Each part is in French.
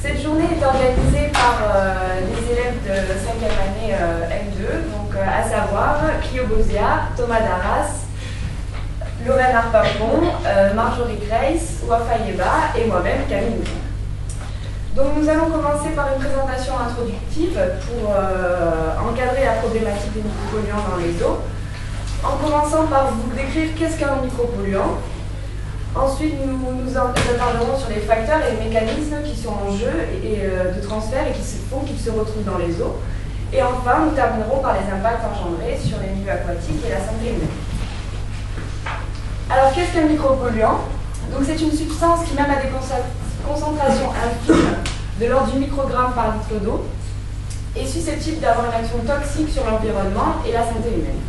Cette journée est organisée par les élèves de 5e année M2, donc à savoir Clio Bozia, Thomas Darras, Lorraine Harpapon, Marjorie Grace, Wafa Yeba et moi-même Camille Mouton. Donc nous allons commencer par une présentation introductive pour encadrer la problématique des micropolluants dans les eaux, en commençant par vous décrire qu'est-ce qu'un micropolluant. Ensuite, nous parlerons sur les facteurs et les mécanismes qui sont en jeu et de transfert et qui font qu'ils se retrouvent dans les eaux. Et enfin, nous terminerons par les impacts engendrés sur les milieux aquatiques et la santé humaine. Alors, qu'est-ce qu'un micropolluant? Donc, c'est une substance qui, même à des concentrations infimes de l'ordre du microgramme par litre d'eau, est susceptible d'avoir une action toxique sur l'environnement et la santé humaine.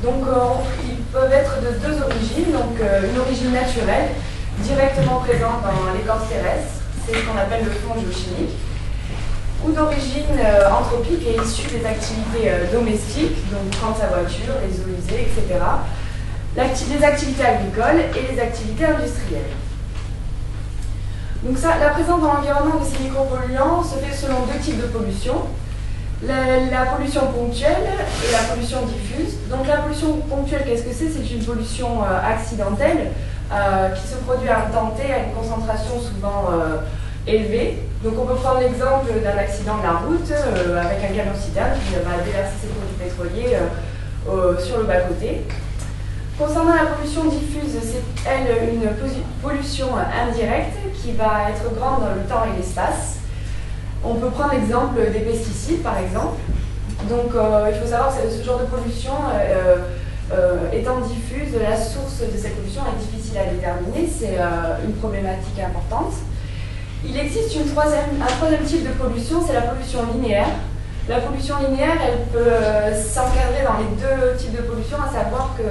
Donc, ils peuvent être de deux origines, donc une origine naturelle, directement présente dans l'écorce terrestre, c'est ce qu'on appelle le fond géochimique, ou d'origine anthropique et issue des activités domestiques, donc prendre sa voiture, les eaux usées, etc., les activités agricoles et les activités industrielles. Donc ça, la présence dans l'environnement de ces micropolluants se fait selon deux types de pollution. La pollution ponctuelle et la pollution diffuse. Donc la pollution ponctuelle, qu'est-ce que c'est? C'est une pollution accidentelle qui se produit à un temps T à une concentration souvent élevée. Donc on peut prendre l'exemple d'un accident de la route avec un camion-citerne qui va déverser ses produits pétroliers sur le bas-côté. Concernant la pollution diffuse, c'est elle une pollution indirecte qui va être grande dans le temps et l'espace. On peut prendre l'exemple des pesticides, par exemple. Donc, il faut savoir que ce genre de pollution, étant diffuse, la source de cette pollution est difficile à déterminer. C'est une problématique importante. Il existe un troisième type de pollution, c'est la pollution linéaire. La pollution linéaire, elle peut s'encadrer dans les deux types de pollution, à savoir que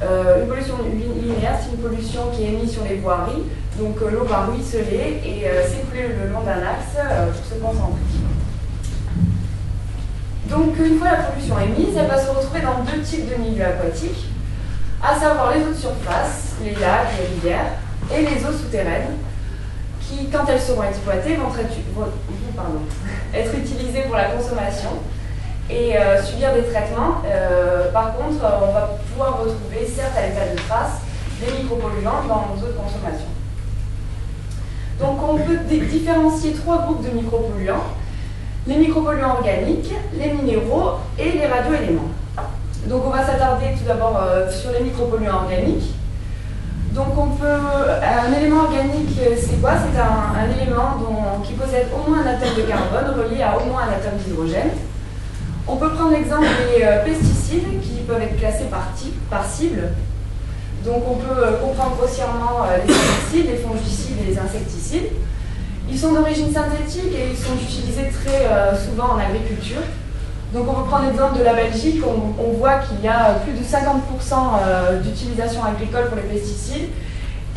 une pollution linéaire, c'est une pollution qui est émise sur les voiries. Donc l'eau va ruisseler et s'écouler le long d'un axe pour se concentrer. Donc une fois la pollution émise, elle va se retrouver dans deux types de milieux aquatiques, à savoir les eaux de surface, les lacs, les rivières, et les eaux souterraines, qui, quand elles seront exploitées, vont être utilisées pour la consommation et subir des traitements. Par contre, on va pouvoir retrouver, certes à l'état de trace, des micropolluants dans nos eaux de consommation. Donc on peut différencier trois groupes de micropolluants: les micropolluants organiques, les minéraux et les radioéléments. Donc on va s'attarder tout d'abord sur les micropolluants organiques. Donc un élément organique, c'est quoi? C'est un élément qui possède au moins un atome de carbone relié à au moins un atome d'hydrogène. On peut prendre l'exemple des pesticides qui peuvent être classés par cible. Donc on peut comprendre grossièrement les herbicides, les fongicides et les insecticides. Ils sont d'origine synthétique et ils sont utilisés très souvent en agriculture. Donc on peut prendre l'exemple de la Belgique, on voit qu'il y a plus de 50% d'utilisation agricole pour les pesticides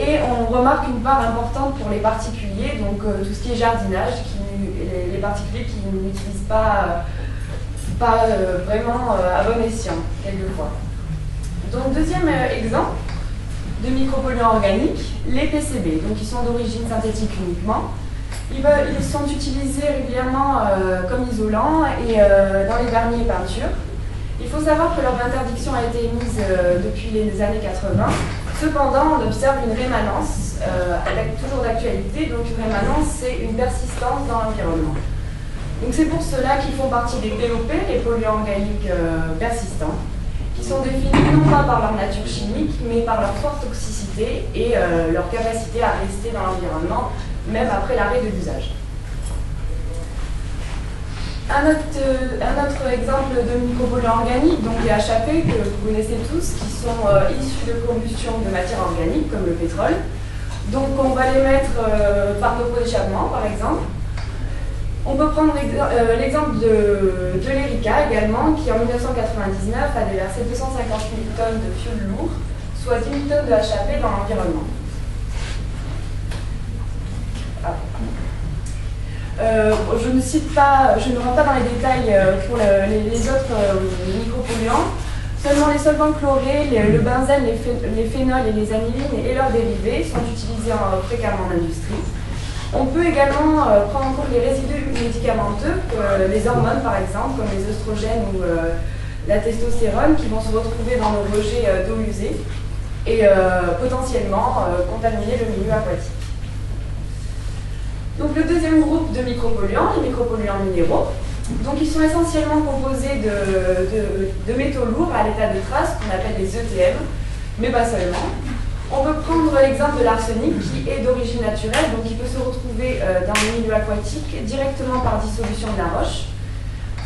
et on remarque une part importante pour les particuliers, donc tout ce qui est jardinage, les particuliers qui n'utilisent pas vraiment à bon escient, quelquefois. Donc deuxième exemple de micropolluants organiques, les PCB, donc ils sont d'origine synthétique uniquement. Ils sont utilisés régulièrement comme isolants et dans les vernis et peintures. Il faut savoir que leur interdiction a été émise depuis les années 80. Cependant, on observe une rémanence, toujours d'actualité. Donc une rémanence, c'est une persistance dans l'environnement. Donc c'est pour cela qu'ils font partie des POP, les polluants organiques persistants, qui sont définis non pas par leur nature chimique, mais par leur forte toxicité et leur capacité à rester dans l'environnement, même après l'arrêt de l'usage. Un autre exemple de micropolluants organiques, donc les HAP, que vous connaissez tous, qui sont issus de combustion de matières organiques, comme le pétrole. Donc on va les mettre par nos pots d'échappement, par exemple. On peut prendre l'exemple de l'Erika également, qui en 1999 a déversé 250 000 tonnes de fioul lourd, soit 10 000 tonnes de HAP dans l'environnement. Je ne rentre pas dans les détails pour les autres micropolluants. Seulement les solvants chlorés, le benzène, les phénols et les anilines et leurs dérivés sont utilisés fréquemment en industrie. On peut également prendre en compte les résidus médicamenteux, les hormones par exemple, comme les oestrogènes ou la testostérone, qui vont se retrouver dans nos rejets d'eau usée et potentiellement contaminer le milieu aquatique. Donc le deuxième groupe de micropolluants, les micropolluants minéraux, donc ils sont essentiellement composés de métaux lourds à l'état de trace, qu'on appelle les ETM, mais pas seulement. On peut prendre l'exemple de l'arsenic qui est d'origine naturelle, donc il peut se retrouver dans le milieu aquatique directement par dissolution de la roche.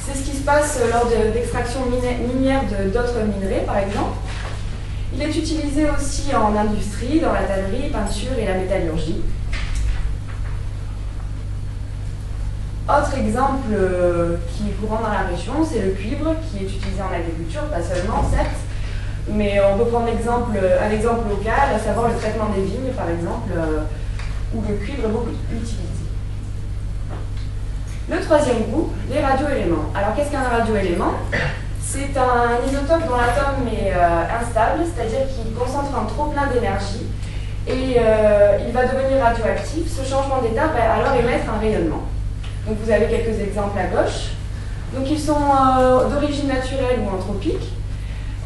C'est ce qui se passe lors d'extraction minière d'autres minerais, par exemple. Il est utilisé aussi en industrie, dans la tannerie, peinture et la métallurgie. Autre exemple qui est courant dans la région, c'est le cuivre qui est utilisé en agriculture, pas seulement, certes. Mais on peut prendre un exemple local, à savoir le traitement des vignes, par exemple, où le cuivre est beaucoup utilisé. Le troisième groupe, les radioéléments. Alors, qu'est-ce qu'un radioélément? C'est un isotope dont l'atome est instable, c'est-à-dire qu'il concentre un trop-plein d'énergie et il va devenir radioactif. Ce changement d'état va alors émettre un rayonnement. Donc, vous avez quelques exemples à gauche. Donc, ils sont d'origine naturelle ou anthropique.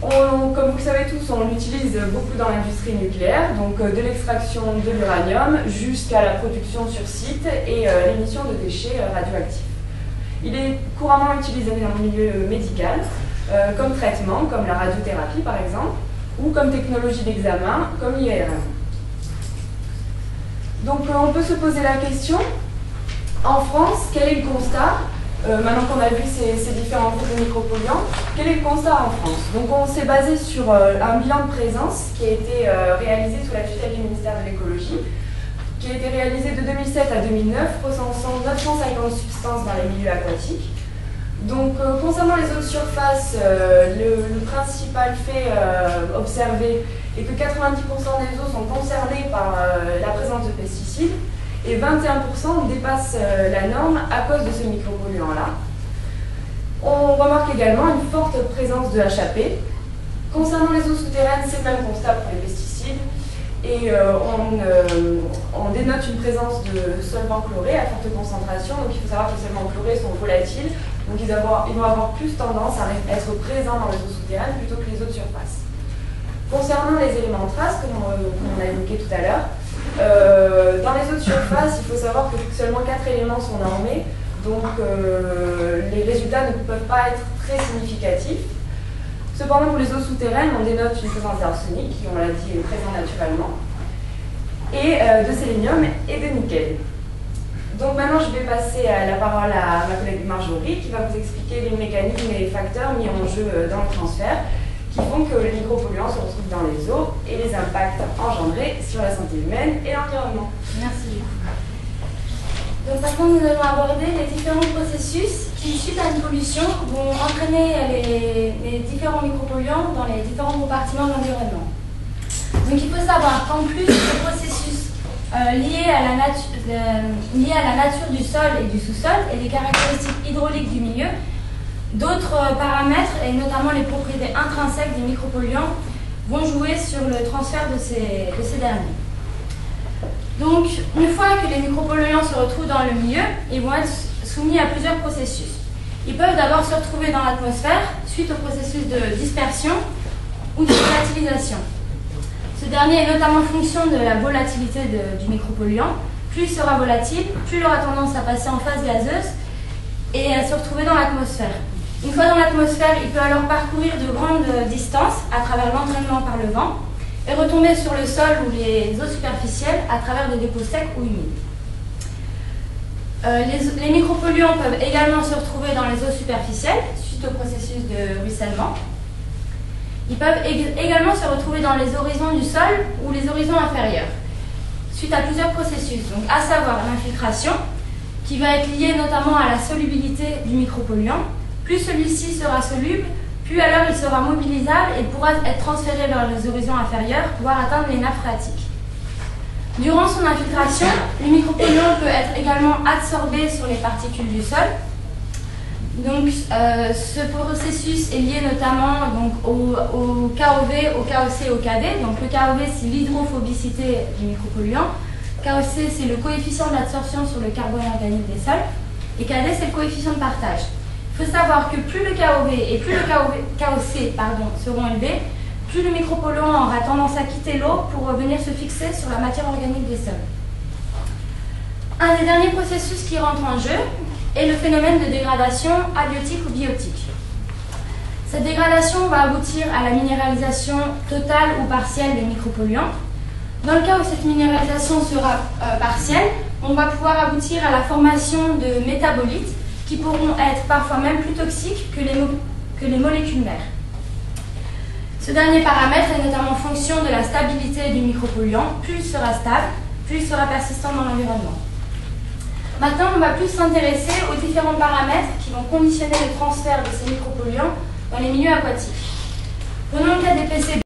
Comme vous le savez tous, on l'utilise beaucoup dans l'industrie nucléaire, donc de l'extraction de l'uranium jusqu'à la production sur site et l'émission de déchets radioactifs. Il est couramment utilisé dans le milieu médical, comme traitement, comme la radiothérapie par exemple, ou comme technologie d'examen, comme l'IRM. Donc on peut se poser la question, en France, quel est le constat? Maintenant qu'on a vu ces différents groupes de micropolluants, quel est le constat en France? Donc on s'est basé sur un bilan de présence qui a été réalisé sous la tutelle du ministère de l'écologie, qui a été réalisé de 2007 à 2009, recensant 950 substances dans les milieux aquatiques. Donc concernant les eaux de surface, le principal fait observé est que 90% des eaux sont concernées par la présence de pesticides, et 21% dépassent la norme à cause de ce micropolluant-là. On remarque également une forte présence de HAP. Concernant les eaux souterraines, c'est le même constat pour les pesticides. Et on dénote une présence de solvants chlorés à forte concentration. Donc il faut savoir que les solvants chlorés sont volatiles. Donc ils vont avoir plus tendance à être présents dans les eaux souterraines plutôt que les eaux de surface. Concernant les éléments de trace, comme on a évoqué tout à l'heure, dans les eaux de surface, il faut savoir que seulement 4 éléments sont normés, donc les résultats ne peuvent pas être très significatifs. Cependant, pour les eaux souterraines, on dénote une présence d'arsenic, qui, on l'a dit, est présent naturellement, et de sélénium et de nickel. Donc maintenant, je vais passer la parole à ma collègue Marjorie, qui va vous expliquer les mécanismes et les facteurs mis en jeu dans le transfert, qui font que les micropolluants se retrouvent dans les eaux et les impacts engendrés sur la santé humaine et l'environnement. Merci. Donc maintenant, nous allons aborder les différents processus qui, suite à une pollution, vont entraîner les différents micropolluants dans les différents compartiments de l'environnement. Donc il faut savoir qu'en plus des processus liés à la nature du sol et du sous-sol et des caractéristiques hydrauliques du milieu, d'autres paramètres, et notamment les propriétés intrinsèques des micropolluants, vont jouer sur le transfert de ces derniers. Donc, une fois que les micropolluants se retrouvent dans le milieu, ils vont être soumis à plusieurs processus. Ils peuvent d'abord se retrouver dans l'atmosphère, suite au processus de dispersion ou de volatilisation. Ce dernier est notamment fonction de la volatilité du micropolluant. Plus il sera volatile, plus il aura tendance à passer en phase gazeuse et à se retrouver dans l'atmosphère. Une fois dans l'atmosphère, il peut alors parcourir de grandes distances à travers l'entraînement par le vent et retomber sur le sol ou les eaux superficielles à travers des dépôts secs ou humides. Les micropolluants peuvent également se retrouver dans les eaux superficielles suite au processus de ruissellement. Ils peuvent également se retrouver dans les horizons du sol ou les horizons inférieurs suite à plusieurs processus, donc à savoir l'infiltration qui va être liée notamment à la solubilité du micropolluant. Plus celui-ci sera soluble, plus alors il sera mobilisable et pourra être transféré vers les horizons inférieurs, voire atteindre les nappes phréatiques. Durant son infiltration, le micropolluant peut être également absorbé sur les particules du sol. Donc, ce processus est lié notamment donc, au KOV, au KOC et au KD. Donc, le KOV, c'est l'hydrophobicité du micropolluant. KOC, c'est le coefficient d'absorption sur le carbone organique des sols. Et KD, c'est le coefficient de partage. Il faut savoir que plus le KOV et plus le KOC seront élevés, plus le micropolluant aura tendance à quitter l'eau pour venir se fixer sur la matière organique des sols. Un des derniers processus qui rentre en jeu est le phénomène de dégradation abiotique ou biotique. Cette dégradation va aboutir à la minéralisation totale ou partielle des micropolluants. Dans le cas où cette minéralisation sera partielle, on va pouvoir aboutir à la formation de métabolites qui pourront être parfois même plus toxiques que les molécules mères. Ce dernier paramètre est notamment fonction de la stabilité du micropolluant. Plus il sera stable, plus il sera persistant dans l'environnement. Maintenant, on va plus s'intéresser aux différents paramètres qui vont conditionner le transfert de ces micropolluants dans les milieux aquatiques. Prenons le cas des PCB.